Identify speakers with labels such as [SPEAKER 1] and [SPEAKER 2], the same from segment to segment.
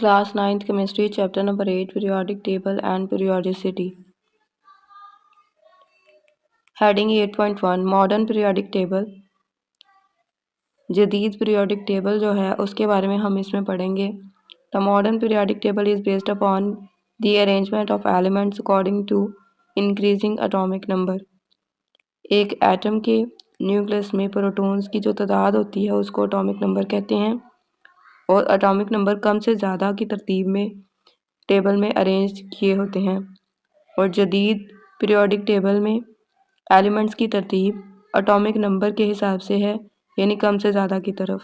[SPEAKER 1] Class 9th Chemistry, Chapter number 8, Periodic Table and Periodicity. Heading 8.1, Modern Periodic Table. जदीद periodic table जो है उसके बारे में हम इसमें पढ़ेंगे. The modern periodic table is based upon the arrangement of elements according to increasing atomic number. एक एटम के न्यूक्लियस में प्रोटॉन्स की जो तादाद होती है उसको एटॉमिक नंबर कहते हैं और एटॉमिक नंबर कम से ज़्यादा की तरतीब में टेबल में अरेंज किए होते हैं. और जदीद पीरियोडिक टेबल में एलिमेंट्स की तरतीब एटॉमिक नंबर के हिसाब से है, यानी कम से ज़्यादा की तरफ.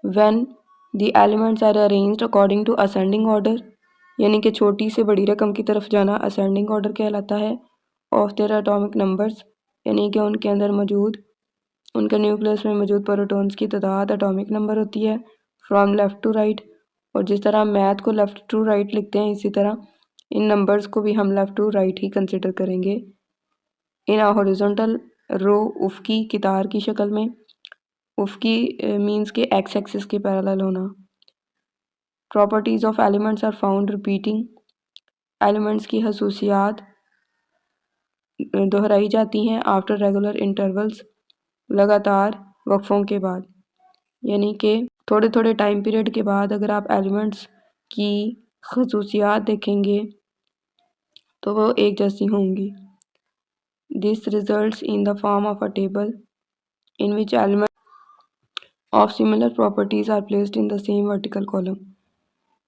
[SPEAKER 1] When the elements are arranged according to ascending order, यानी कि छोटी से बड़ी रकम की तरफ जाना असेंडिंग ऑर्डर कहलाता है. ऑफ देयर एटॉमिक नंबर्स, यानी कि उनके अंदर मौजूद उनके न्यूक्लियस में मौजूद प्रोटॉन्स की तादाद एटॉमिक नंबर होती है. फ्रॉम लेफ़्ट टू राइट, और जिस तरह हम मैथ को लेफ़्ट टू राइट लिखते हैं इसी तरह इन नंबर्स को भी हम लेफ़्ट टू राइट ही कंसिडर करेंगे. इन अ हॉरिजॉन्टल रो, उफ़की कितार की शक्ल में. उफ़की मींस के एक्स एक्सिस के पैरेलल होना. Properties of elements are found repeating. Elements की खसूसियात दोहराई जाती हैं आफ्टर रेगुलर इंटरवल्स, लगातार वक्फों के बाद. यानी कि थोड़े थोड़े टाइम पीरियड के बाद अगर आप एलिमेंट्स की खसूसियात देखेंगे तो वो एक जैसी होंगी. This results in the form of a table in which elements of similar properties are placed in the same vertical column.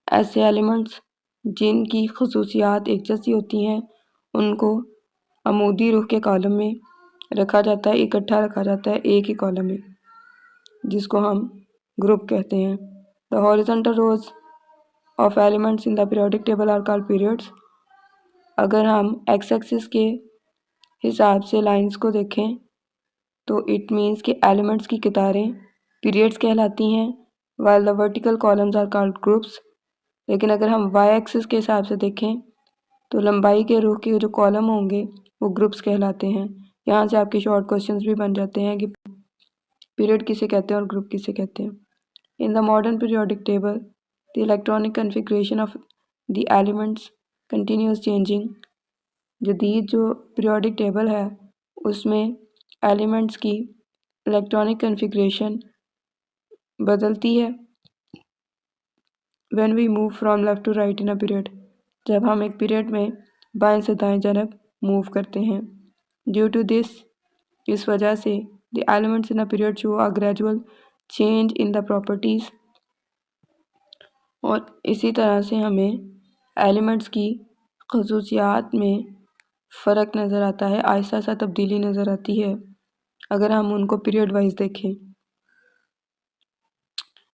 [SPEAKER 1] ऐसे एलिमेंट्स जिनकी खसूसियात एक जैसी होती हैं उनको अमूदी रुख के कॉलम में रखा जाता है, इकट्ठा रखा जाता है एक ही कॉलम में, जिसको हम ग्रुप कहते हैं. The horizontal rows of elements in the periodic table are called periods. अगर हम एक्स एक्सिस के हिसाब से लाइंस को देखें तो इट मीन्स कि एलिमेंट्स की कतारें पीरियड्स कहलाती हैं, while the vertical columns are called groups. लेकिन अगर हम वाई एक्सिस के हिसाब से देखें तो लंबाई के रुख के जो कॉलम होंगे वो ग्रुप्स कहलाते हैं. यहाँ से आपके शॉर्ट क्वेश्चंस भी बन जाते हैं कि पीरियड किसे कहते हैं और ग्रुप किसे कहते हैं. इन the modern periodic table the electronic configuration of the elements continuous changing. जदीद जो पीरियोडिक टेबल है उसमें एलिमेंट्स की इलेक्ट्रॉनिक कन्फिग्रेशन बदलती है. When we move from left to right in a period, जब हम एक पीरियड में बाएं से दाएं जानब मूव करते हैं. ड्यू टू दिस, इस वजह से the elements in a period show a gradual change in the properties. और इसी तरह से हमें एलिमेंट्स की खसूसियात में फ़र्क नज़र आता है, आहिस्ता आहिस्ता तब्दीली नज़र आती है अगर हम उनको पीरियड वाइज देखें.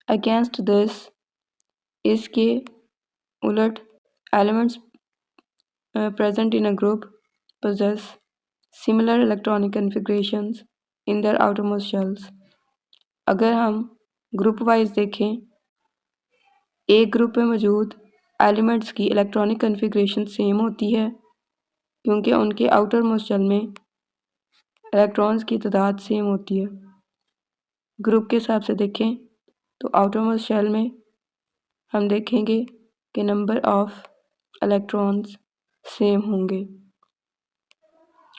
[SPEAKER 1] अगेंस्ट दिस, इसके उलट elements present in a group possess similar electronic configurations in their outermost shells. अगर हम ग्रुप वाइज देखें, एक ग्रुप में मौजूद एलिमेंट्स की इलेक्ट्रॉनिक कन्फिग्रेशन सेम होती है क्योंकि उनके आउटर मोस्ट शेल में इलेक्ट्रॉन्स की तादाद सेम होती है. ग्रुप के हिसाब से देखें तो आउटर मोस्ट शेल में हम देखेंगे कि नंबर ऑफ इलेक्ट्रॉन्स सेम होंगे,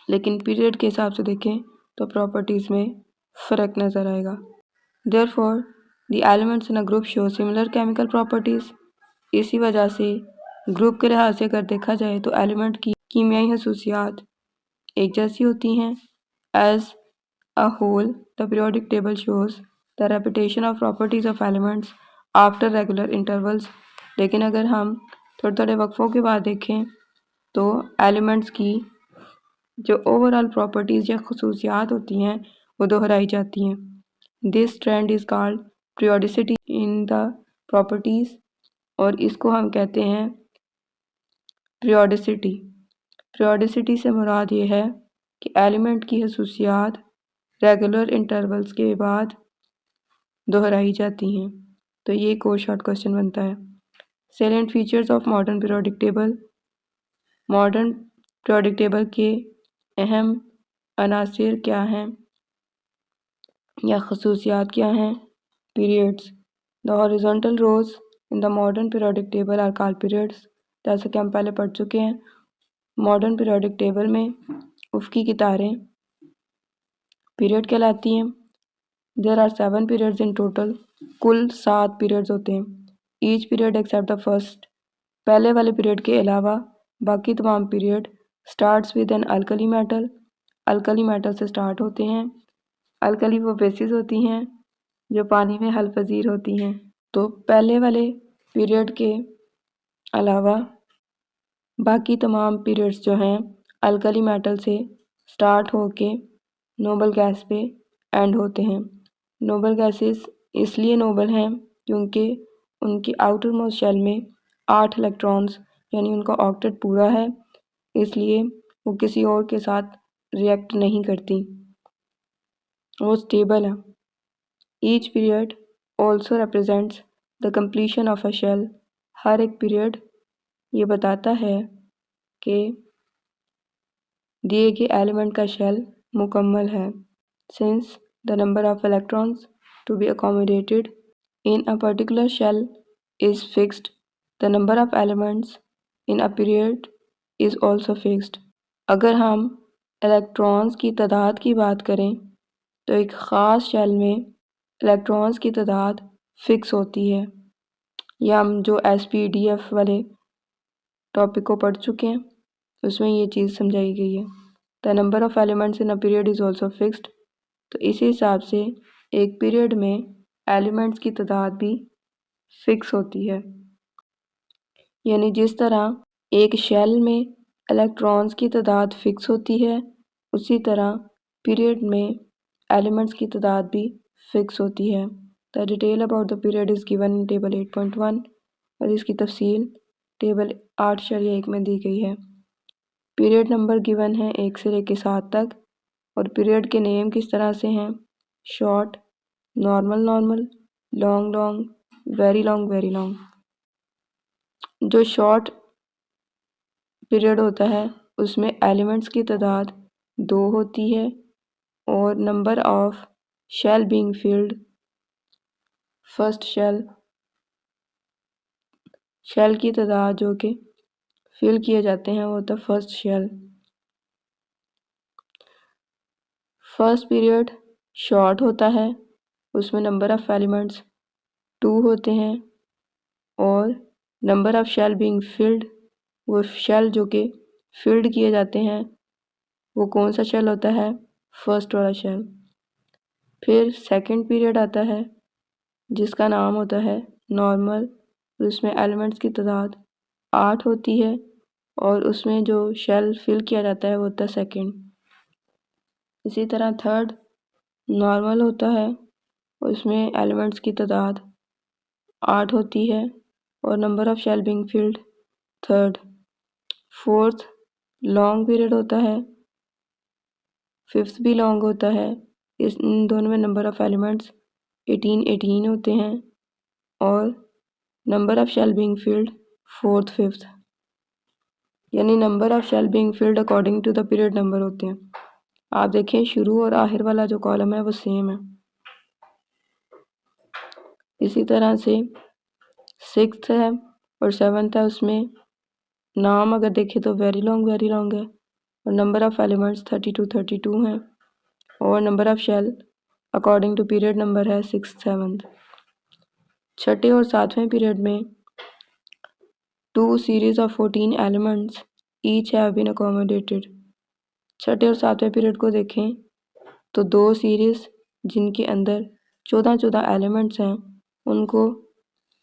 [SPEAKER 1] लेकिन पीरियड के हिसाब से देखें तो प्रॉपर्टीज़ में फ़र्क नज़र आएगा. Therefore the elements in a group show similar chemical properties. इसी वजह से ग्रुप के लिहाज से अगर देखा जाए तो एलिमेंट की कीमियाई खसूसियात एक जैसी होती हैं. As a whole the periodic table shows the repetition of properties of elements after regular intervals. लेकिन अगर हम थोड़े थोड़े वक्फों के बाद देखें तो एलिमेंट्स की जो ओवरऑल प्रॉपर्टीज़ या खसूसियात होती हैं वो दोहराई जाती हैं. This trend is called periodicity in the properties, और इसको हम कहते हैं पीरियोडिसिटी. पीरियोडिसिटी से मुराद ये है कि एलिमेंट की खसूसियात रेगुलर इंटरवल्स के बाद दोहराई जाती हैं. तो ये एक और शॉर्ट क्वेश्चन बनता है. Salient features of modern periodic table. Modern periodic table के अहम अनासिर क्या हैं या खसूसियात क्या हैं. Periods. The horizontal rows in the modern periodic table are called periods. जैसे कि हम पहले पढ़ चुके हैं, मॉडर्न पीरियोडिक टेबल में उफ़क़ी कितारें पीरियड कहलाती हैं। There are 7 periods in total. कुल 7 पीरियड्स होते हैं। Each period except the first, पहले वाले पीरियड के अलावा बाकी तमाम period starts with an alkali metal, alkali metal से स्टार्ट होते हैं। अल्कली वो बेसिस होती हैं जो पानी में हल पजीर होती हैं। तो पहले वाले पीरियड के अलावा बाकी तमाम पीरियड्स जो हैं अल्कली मेटल से स्टार्ट होके नोबल गैस पे एंड होते हैं। नोबल गैसेस इसलिए नोबल हैं क्योंकि उनकी आउटर मोस्ट शेल में 8 इलेक्ट्रॉन्स यानी उनका ऑक्टेट पूरा है, इसलिए वो किसी और के साथ रिएक्ट नहीं करती, वो स्टेबल है। Each period also represents the completion of a shell. हर एक पीरियड ये बताता है कि दिए गए एलिमेंट का शेल मुकम्मल है। Since the number of electrons to be accommodated in a particular shell is fixed, the number of elements in a period is also fixed। अगर हम इलेक्ट्रॉन्स की तादाद की बात करें तो एक ख़ास शेल में इलेक्ट्रॉन्स की तादाद फ़िक्स होती है। या हम जो SPDF वाले टॉपिक को पढ़ चुके हैं उसमें ये चीज़ समझाई गई है। The number of elements in a period is also fixed. तो इसी हिसाब से एक पीरियड में एलिमेंट्स की तादाद भी फिक्स होती है। यानी जिस तरह एक शेल में इलेक्ट्रॉन्स की तादाद फिक्स होती है, उसी तरह पीरियड में एलिमेंट्स की तादाद भी फिक्स होती है। The detail about the period is given in table 8.1 और इसकी तफसील टेबल 8.1 में दी गई है। पीरियड नंबर गिवन है 1 से लेकर 7 तक और पीरियड के नेम किस तरह से हैं, short, normal normal, long long, very long very long. जो शॉर्ट पीरियड होता है उसमें एलिमेंट्स की तादाद 2 होती है और number of shell being filled, first shell की तादाद जो कि फिल किए जाते हैं वो होता है first shell. First period short होता है, उसमें नंबर ऑफ एलिमेंट्स 2 होते हैं और number of shell being filled, वो शेल जो कि फिल्ड किए जाते हैं वो कौन सा शेल होता है, फर्स्ट वाला शेल। फिर सेकंड पीरियड आता है जिसका नाम होता है नॉर्मल, उसमें एलिमेंट्स की तादाद 8 होती है और उसमें जो शेल फिल किया जाता है वो होता है सेकंड। इसी तरह थर्ड नॉर्मल होता है, उसमें एलिमेंट्स की तादाद 8 होती है और number of shell being filled third. Fourth long period होता है, फिफ्थ भी लॉन्ग होता है। इन दोनों में नंबर ऑफ एलिमेंट्स 18 होते हैं और number of shell being filled fourth fifth. यानी number of shell being filled according to the period number होते हैं। आप देखें शुरू और आखिर वाला जो कॉलम है वो सेम है। इसी तरह से सिक्स्थ है और सेवन्थ है, उसमें नाम अगर देखें तो वेरी लॉन्ग है और नंबर ऑफ एलिमेंट्स 32 हैं और number of shell according to period number है 6th 7th। छठे और सातवें पीरियड में 2 series of 14 elements each have been accommodated। छठे और सातवें पीरियड को देखें तो 2 सीरीज़ जिनके अंदर 14 एलिमेंट्स हैं उनको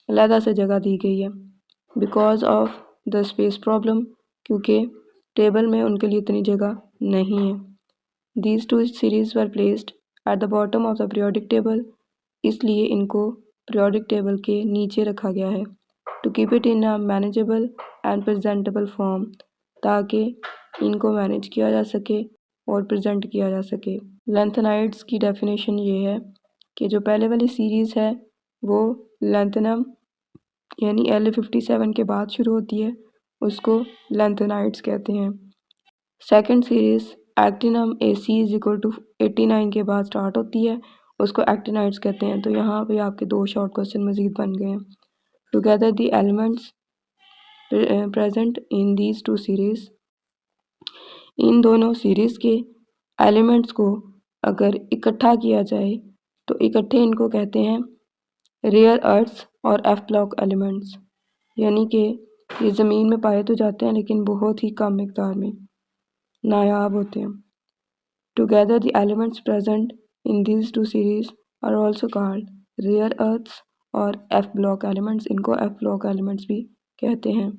[SPEAKER 1] अलहदा से जगह दी गई है because of the space problem, क्योंकि टेबल में उनके लिए इतनी जगह नहीं है। These 2 series were placed at the bottom of the periodic table, इसलिए इनको पीरियोडिक टेबल के नीचे रखा गया है to keep it in a manageable and presentable form, ताकि इनको मैनेज किया जा सके और प्रेजेंट किया जा सके। लेंथेनाइड्स की डेफिनेशन ये है कि जो पहले वाली सीरीज़ है वो लेंथेनम यानी L57 के बाद शुरू होती है, उसको लेंथेनाइड्स कहते हैं। सेकंड सीरीज़ एक्टिनम AC=89 के बाद स्टार्ट होती है, उसको एक्टिनाइड्स कहते हैं। तो यहाँ पे आपके 2 शॉर्ट क्वेश्चन मज़ीद बन गए हैं। Together the elements present in these two series, इन दोनों सीरीज के एलिमेंट्स को अगर इकट्ठा किया जाए तो इकट्ठे इनको कहते हैं रेयर अर्थ्स और एफ ब्लॉक एलिमेंट्स, यानी कि ये ज़मीन में पाए तो जाते हैं लेकिन बहुत ही कम मिकदार में नायाब होते हैं। Together the elements present in these two series are also called rare earths और एफ ब्लॉक एलिमेंट्स, इनको एफ ब्लॉक एलिमेंट्स भी कहते हैं।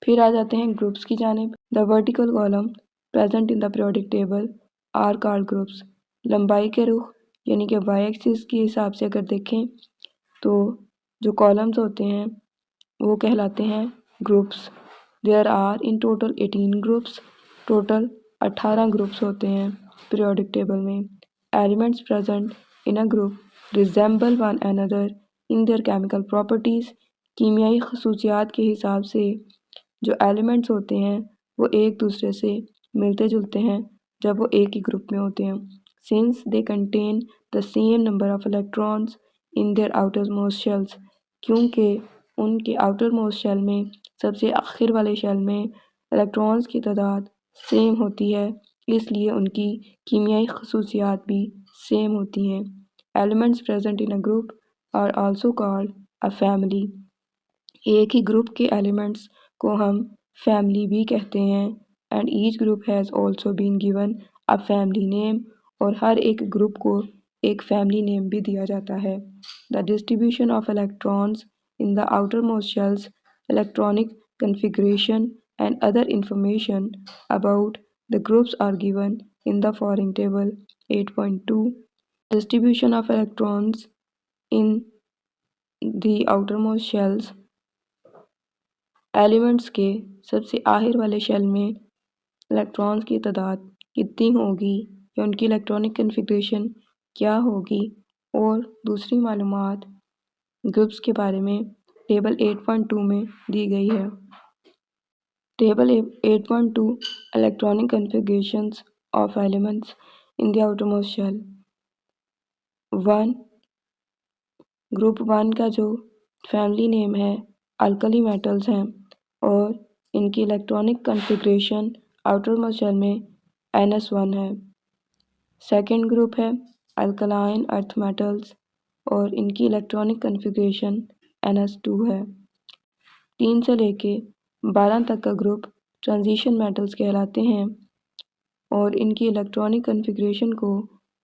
[SPEAKER 1] फिर आ जाते हैं ग्रुप्स की जानिब। The vertical column present in the periodic table are called groups. लंबाई के रुख यानी कि वाई एक्सिस के हिसाब से अगर देखें तो जो कॉलम्स होते हैं वो कहलाते हैं groups. There are in total 18 groups, total 18 groups होते हैं पीरियोडिक टेबल में। Elements present in a group resemble one another in their chemical properties. कीमियाई खसूसियात के हिसाब से जो एलिमेंट्स होते हैं वो एक दूसरे से मिलते जुलते हैं जब वो एक ही ग्रुप में होते हैं। Since they contain the same number of electrons in their outer most shells, क्योंकि उनके आउटर मोस्ट शेल में सबसे आखिर वाले शेल में इलेक्ट्रॉन्स की तादाद सेम होती है, इसलिए उनकी कीमियाई खसूसियात भी सेम होती हैं। Elements present in a group are also called a family. एक ही ग्रुप के एलिमेंट्स को हम फैमिली भी कहते हैं। And each group has also been given a family name, और हर एक ग्रुप को एक फैमिली नेम भी दिया जाता है। The distribution of electrons in the outer most shells, electronic configuration and other information about the groups are given in the following table 8.2. Distribution of electrons in the outermost shells, elements के सबसे आखिर वाले shell में electrons की तादाद कितनी होगी या उनकी इलेक्ट्रॉनिक कन्फिग्रेशन क्या होगी और दूसरी मालूमात ग्रुप्स के बारे में टेबल 8.2 में दी गई है। Table 8.2 electronic configurations of elements in the outermost shell. 1 group 1 का जो फैमिली नेम है अल्कली मेटल्स हैं और इनकी electronic configuration outermost shell में NS1 है। सेकंड ग्रुप है अल्कलाइन अर्थ मेटल्स और इनकी इलेक्ट्रॉनिक कन्फिग्रेशन NS2 है। 3 से लेके 12 तक का ग्रुप ट्रांजिशन मेटल्स कहलाते हैं और इनकी इलेक्ट्रॉनिक कन्फिग्रेशन को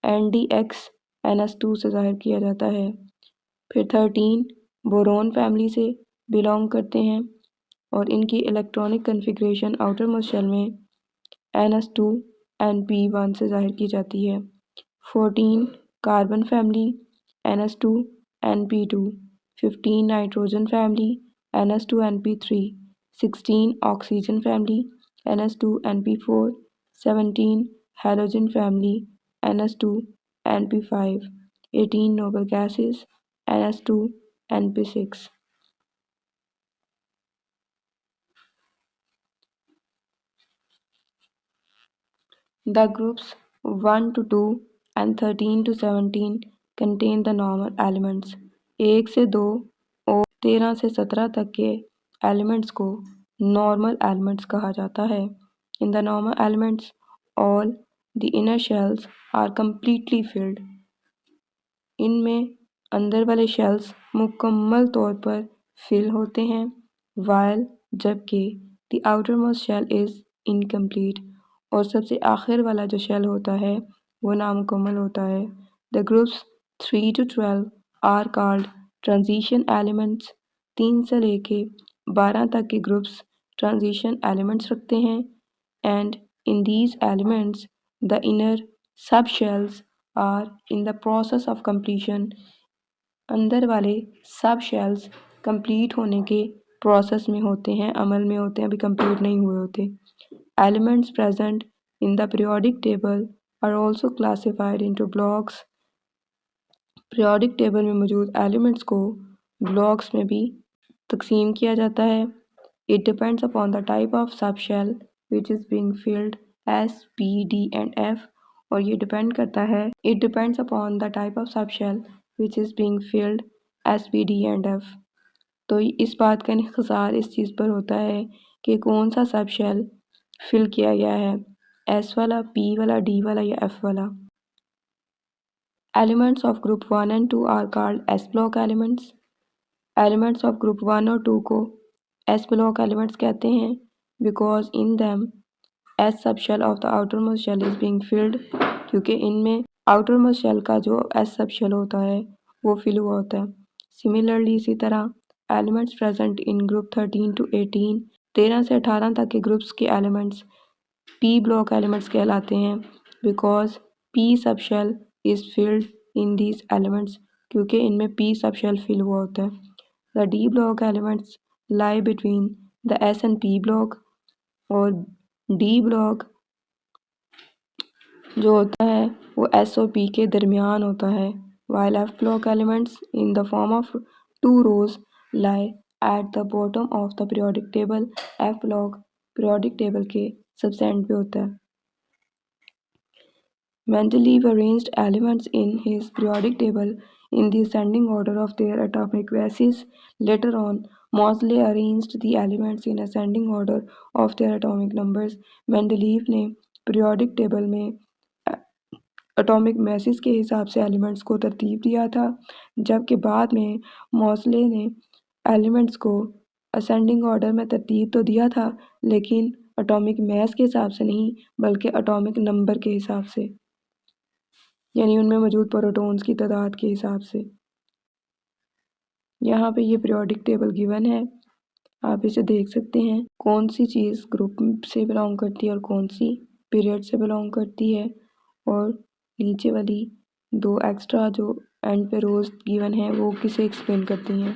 [SPEAKER 1] NDX NS2 से ज़ाहिर किया जाता है। फिर 13 बोरोन फैमिली से बिलोंग करते हैं और इनकी electronic configuration outermost shell में NS2 NP1 से ज़ाहिर की जाती है। 14 carbon family NS2 NP2। 15 nitrogen family NS2 NP3। 16 oxygen family NS2 NP4। 17 halogen family NS2 NP5। 18 noble gases NS2 NP6। The groups 1 to 2 and 13 to 17 contain the normal elements। 1 से 2 और 13 से 17 तक के एलिमेंट्स को नॉर्मल एलिमेंट्स कहा जाता है। In the normal elements, all the inner shells are completely filled। इनमें अंदर वाले शेल्स मुकम्मल तौर पर फिल होते हैं, while जबकि the outermost shell is incomplete, और सबसे आखिर वाला जो शेल होता है वो नामुकम्मल होता है। The groups 3 to 12 are called transition elements. 3 से लेके 12 तक के ग्रुप्स ट्रांजिशन एलिमेंट्स रखते हैं। And in these elements the inner sub shells are in the process of completion. अंदर वाले सब शेल्स कंप्लीट होने के प्रोसेस में होते हैं, अमल में होते हैं, अभी कंप्लीट नहीं हुए होते। Elements present in the periodic table are also classified into blocks। periodic table में मौजूद elements को blocks में भी तकसीम किया जाता है। It depends upon the type of subshell which is being filled S, P, D and F। और ये डिपेंड करता है, it depends upon the type of subshell which is being filled S, P, D and F। तो इस बात का इंहिसार इस चीज़ पर होता है कि कौन सा सब शेल फिल किया गया है, एस वाला, पी वाला, डी वाला या एफ वाला। Elements of group 1 and 2 are called S block elements. Elements of group 1 और 2 को S block elements कहते हैं because in them S subshell of the outermost shell is being filled, क्योंकि इनमें outermost shell का जो S subshell होता है वो fill हुआ होता है। Similarly इसी तरह elements present in group 13 to 18, 13 से 18 तक के ग्रुप्स के एलिमेंट्स P block elements कहलाते हैं because P subshell is filled in these elements, क्योंकि इनमें P subshell fill हुआ होता है। The D block elements lie between the S and P block, और D block जो होता है वो S और P के दरमियान होता है, while F block elements in the form of two rows lie at the bottom of the periodic table. F block periodic table के सबसे एंड पे होता है। Mendeleev arranged elements in his periodic table in the ascending order of their atomic masses. Later on, Moseley arranged the elements in ascending order of their atomic numbers. Mendeleev ने periodic table में atomic message के हिसाब से elements को तरतीब दिया था, जबकि बाद में मॉसले ने एलिमेंट्स को असेंडिंग ऑर्डर में तरतीब तो दिया था, लेकिन एटॉमिक मैस के हिसाब से नहीं बल्कि एटॉमिक नंबर के हिसाब से, यानी उनमें मौजूद प्रोटॉन्स की तादाद के हिसाब से। यहाँ पे ये पीरियोडिक टेबल गिवन है, आप इसे देख सकते हैं कौन सी चीज़ ग्रुप से बिलोंग करती है और कौन सी पीरियड से बिलोंग करती है, और नीचे वाली दो एक्स्ट्रा जो एंड पे रोज गिवन है वो किसे एक्सप्लेन करती हैं।